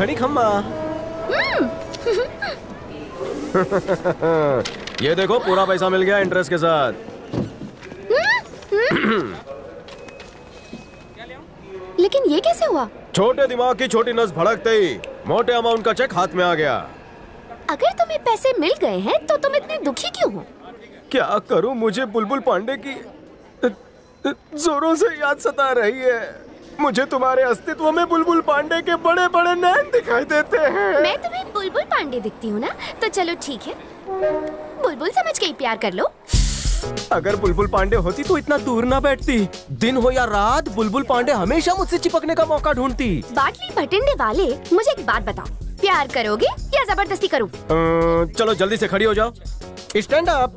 खड़ी खम्मा। ये देखो पूरा पैसा मिल गया इंटरेस्ट के साथ। लेकिन ये कैसे हुआ? छोटे दिमाग की छोटी नस भड़कते ही मोटे अमाउंट का चेक हाथ में आ गया। अगर तुम्हें पैसे मिल गए हैं तो तुम इतने दुखी क्यों हो? क्या करूं, मुझे बुलबुल पांडे की जोरों से याद सता रही है। मुझे तुम्हारे अस्तित्व में बुलबुल पांडे के बड़े बड़े नैन दिखाई देते हैं। मैं तुम्हें बुलबुल पांडे दिखती हूँ ना, तो चलो ठीक है, बुलबुल समझ के ही प्यार कर लो। अगर बुलबुल पांडे होती तो इतना दूर ना बैठती। दिन हो या रात बुलबुल पांडे हमेशा मुझसे चिपकने का मौका ढूंढती। बाटली भटिंडे वाले, मुझे एक बात बताओ, प्यार करोगे या जबरदस्ती करूं? चलो जल्दी से खड़ी हो जाओ। Stand up.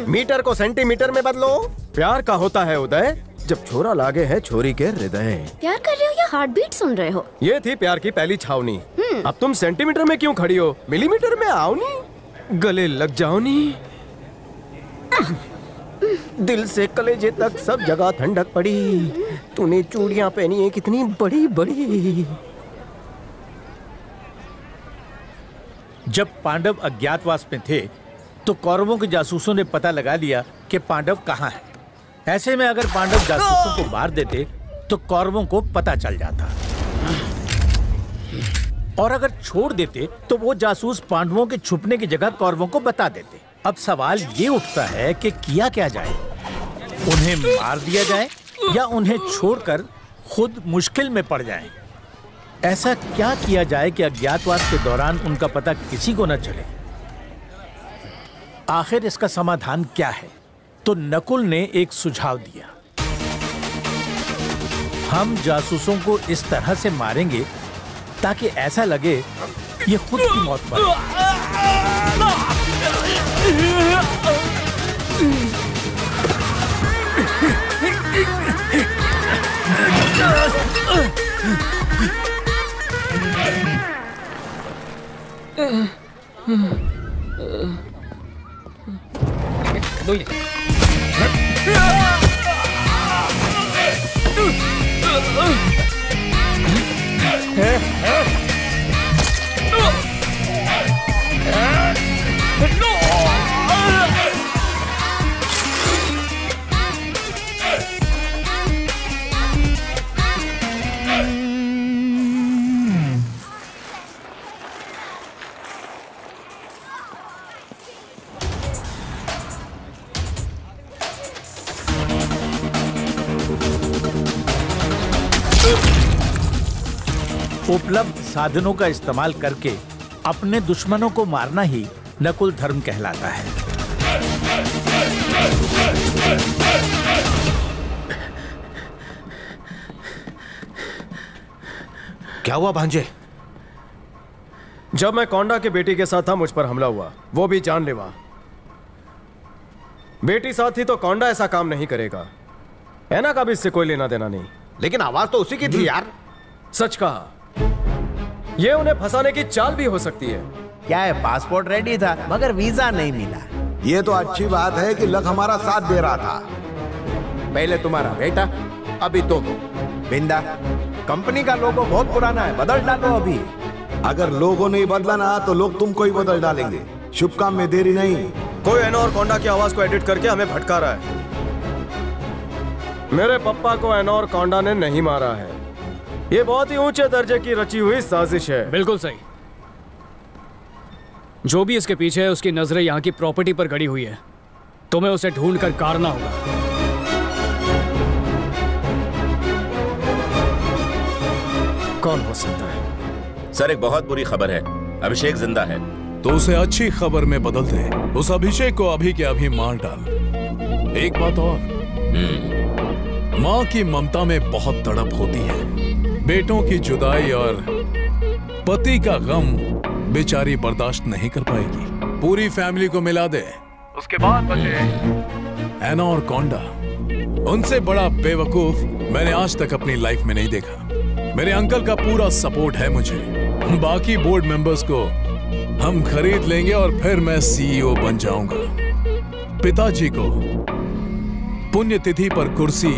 मीटर को सेंटीमीटर में बदलो। प्यार का होता है उदय जब छोरा लागे है छोरी के हृदय। प्यार कर रहे हो या हार्ट बीट सुन रहे हो? ये थी प्यार की पहली छावनी। अब तुम सेंटीमीटर में क्यों खड़ी हो? मिलीमीटर में आओ नी, गले लग जाओ नी। दिल से कलेजे तक सब जगह ठंडक पड़ी। तूने चूड़ियां पहनी है कितनी बड़ी बड़ी। जब पांडव अज्ञातवास में थे तो कौरवों के जासूसों ने पता लगा लिया कि पांडव कहाँ है। ऐसे में अगर पांडव जासूसों को मार देते तो कौरवों को पता चल जाता, और अगर छोड़ देते तो वो जासूस पांडवों के छुपने की जगह कौरवों को बता देते। अब सवाल ये उठता है कि किया क्या जाए, उन्हें मार दिया जाए या उन्हें छोड़कर खुद मुश्किल में पड़ जाएं। ऐसा क्या किया जाए कि अज्ञातवास के दौरान उनका पता किसी को न चले? आखिर इसका समाधान क्या है? तो नकुल ने एक सुझाव दिया। हम जासूसों को इस तरह से मारेंगे ताकि ऐसा लगे ये खुद की मौत पर। उपलब्ध साधनों का इस्तेमाल करके अपने दुश्मनों को मारना ही नकुल धर्म कहलाता है। क्या हुआ भांजे? जब मैं कोंडा के बेटी के साथ था मुझ पर हमला हुआ, वो भी जानलेवा। बेटी साथ थी तो कोंडा ऐसा काम नहीं करेगा। ऐना का भी इससे कोई लेना देना नहीं। लेकिन आवाज तो उसी की थी यार। सच कहा, ये उन्हें फंसाने की चाल भी हो सकती है। क्या है, पासपोर्ट रेडी था मगर वीजा नहीं मिला। ये तो अच्छी बात है कि लक हमारा साथ दे रहा था। पहले तुम्हारा बेटा, अभी तुम। बिंदा, कंपनी का लोगो बहुत पुराना है, बदल डालो अभी। अगर लोगों ने बदला ना तो लोग तुमको ही बदल डालेंगे। शुभ काम में देरी नहीं। कोई एना और कोंडा की आवाज को एडिट करके हमें भटका रहा है। मेरे पप्पा को एना और कोंडा ने नहीं मारा है। ये बहुत ही ऊंचे दर्जे की रची हुई साजिश है। बिल्कुल सही। जो भी इसके पीछे है उसकी नजरें यहाँ की प्रॉपर्टी पर गड़ी हुई है। तुम्हें उसे ढूंढ कर काटना होगा। कौन हो सकता है? सर, एक बहुत बुरी खबर है। अभिषेक जिंदा है। तो उसे अच्छी खबर में बदल दे। उस अभिषेक को अभी के अभी मार डाल। एक बात और, माँ की ममता में बहुत तड़प होती है। बेटों की जुदाई और पति का गम बेचारी बर्दाश्त नहीं कर पाएगी। पूरी फैमिली को मिला दे, उसके बाद बचे ऐना और कोंडा। उनसे बड़ा बेवकूफ मैंने आज तक अपनी लाइफ में नहीं देखा। मेरे अंकल का पूरा सपोर्ट है मुझे। बाकी बोर्ड मेंबर्स को हम खरीद लेंगे और फिर मैं सीईओ बन जाऊंगा। पिताजी को पुण्यतिथि पर कुर्सी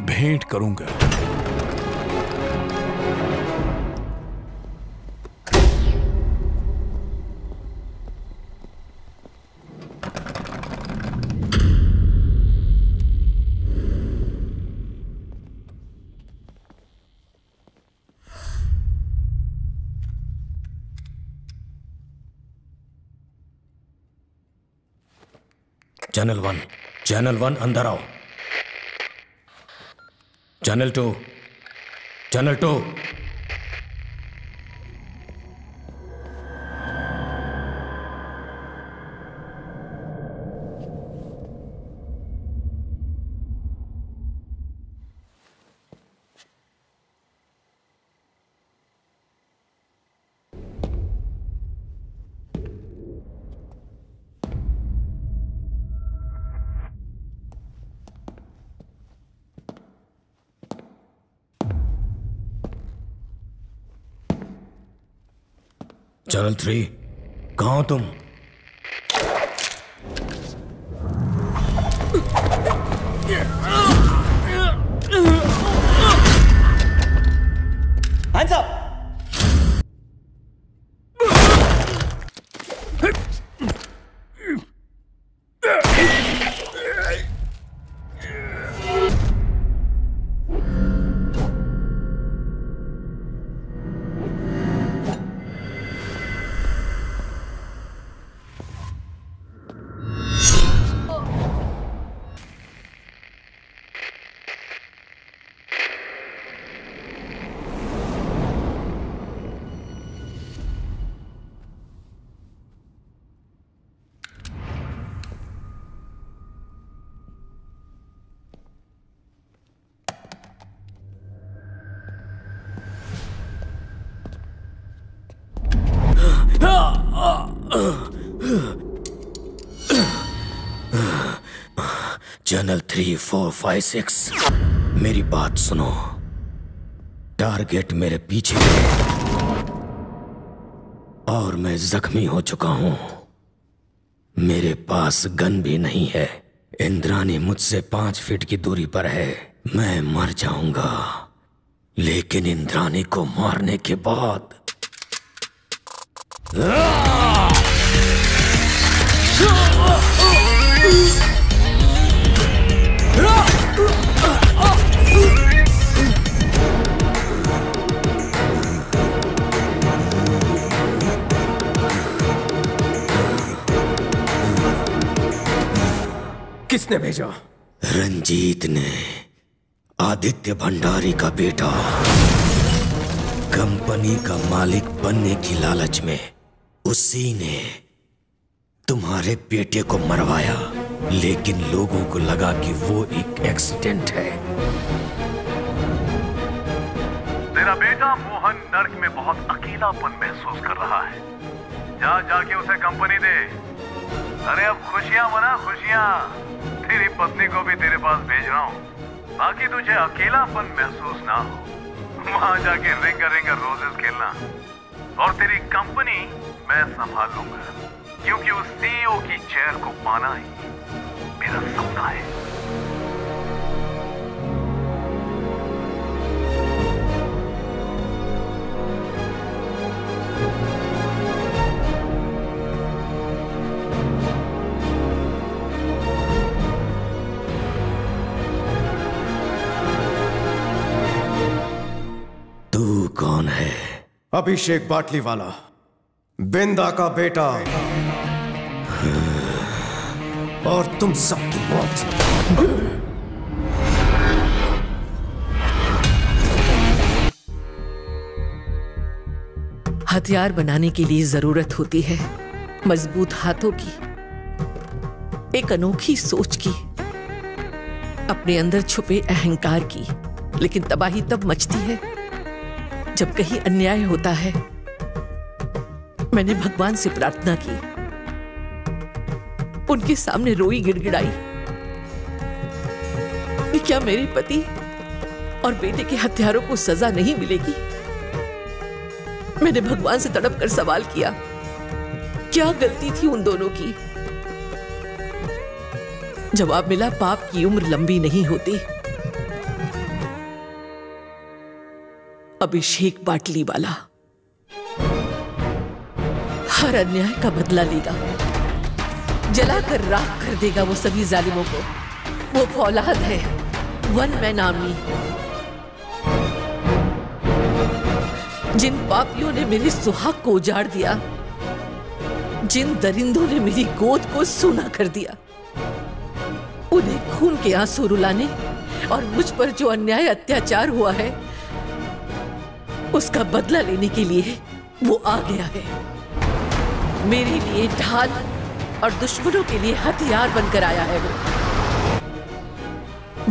भेंट करूंगा। चैनल 1 अंदर आओ। चैनल 2 चैनल 3 कहाँ हो तुम? Hands up! चैनल 3, 4, 5, 6 मेरी बात सुनो। टारगेट मेरे पीछे है और मैं जख्मी हो चुका हूं। मेरे पास गन भी नहीं है। इंद्रानी मुझसे 5 फीट की दूरी पर है। मैं मर जाऊंगा, लेकिन इंद्रानी को मारने के बाद किसने भेजा? रंजीत ने, आदित्य भंडारी का बेटा। कंपनी का मालिक बनने की लालच में उसी ने तुम्हारे बेटे को मरवाया, लेकिन लोगों को लगा कि वो एक एक्सीडेंट है। तेरा बेटा मोहन नर्क में बहुत अकेलापन महसूस कर रहा है। जाके उसे कंपनी दे। अरे अब खुशियां मना, खुशियां। तेरी पत्नी को भी तेरे पास भेज रहा हूँ, बाकी तुझे अकेलापन महसूस ना हो। वहां जाके रिंग रोजेस खेलना, और तेरी कंपनी मैं संभाल लूंगा, क्योंकि उस सीईओ की चेयर को पाना ही मेरा सपना है। तू कौन है? अभिषेक बाटलीवाला, बिंदा का बेटा। और तुम सबकी मौत। हथियार बनाने के लिए जरूरत होती है मजबूत हाथों की, एक अनोखी सोच की, अपने अंदर छुपे अहंकार की। लेकिन तबाही तब मचती है जब कहीं अन्याय होता है। मैंने भगवान से प्रार्थना की, उनके सामने रोई गिड़गिड़ाई कि क्या मेरे पति और बेटे के हत्यारों को सजा नहीं मिलेगी। मैंने भगवान से तड़प कर सवाल किया, क्या गलती थी उन दोनों की। जवाब मिला, पाप की उम्र लंबी नहीं होती। अभिषेक बाटलीवाला हर अन्याय का बदला लेगा, जलाकर राख कर देगा वो सभी जालिमों को। वो फौलाद है, वन मैन आर्मी। जिन पापियों ने मेरे सुहाग को उजाड़ दिया, जिन दरिंदों ने मेरी गोद को सूना कर दिया, उन्हें खून के आंसू रुलाने और मुझ पर जो अन्याय अत्याचार हुआ है उसका बदला लेने के लिए वो आ गया है। मेरे लिए ढाल और दुश्मनों के लिए हथियार बनकर आया है वो,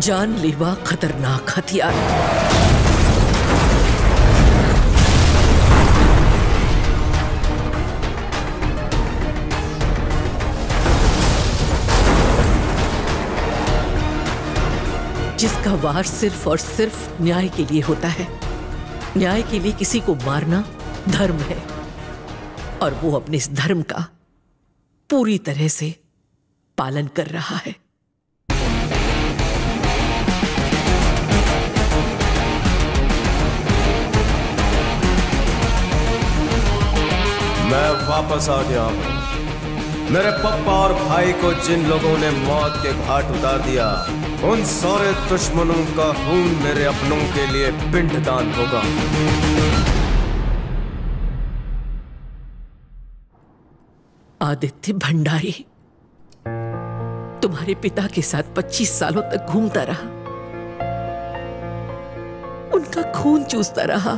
जानलेवा खतरनाक हथियार। जिसका वार सिर्फ और सिर्फ न्याय के लिए होता है। न्याय के लिए किसी को मारना धर्म है और वो अपने इस धर्म का पूरी तरह से पालन कर रहा है। मैं वापस आ गया हूं। मेरे पप्पा और भाई को जिन लोगों ने मौत के घाट उतार दिया, उन सारे दुश्मनों का खून मेरे अपनों के लिए पिंडदान होगा। आदित्य भंडारी तुम्हारे पिता के साथ 25 सालों तक घूमता रहा, उनका खून चूसता रहा।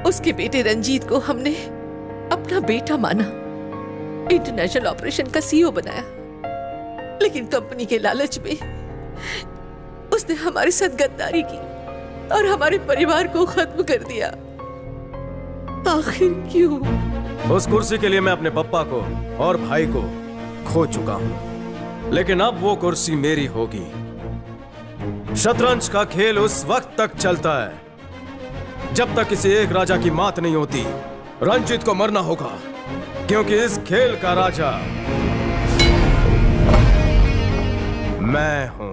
उसके बेटे रंजीत को हमने अपना बेटा माना, इंटरनेशनल ऑपरेशन का सीईओ बनाया, लेकिन कंपनी के लालच में उसने हमारे साथ गद्दारी की और हमारे परिवार को खत्म कर दिया। आखिर क्यों? उस कुर्सी के लिए मैं अपने पप्पा को और भाई को खो चुका हूं, लेकिन अब वो कुर्सी मेरी होगी। शतरंज का खेल उस वक्त तक चलता है जब तक किसी एक राजा की मात नहीं होती। रंजीत को मरना होगा, क्योंकि इस खेल का राजा मैं हूं।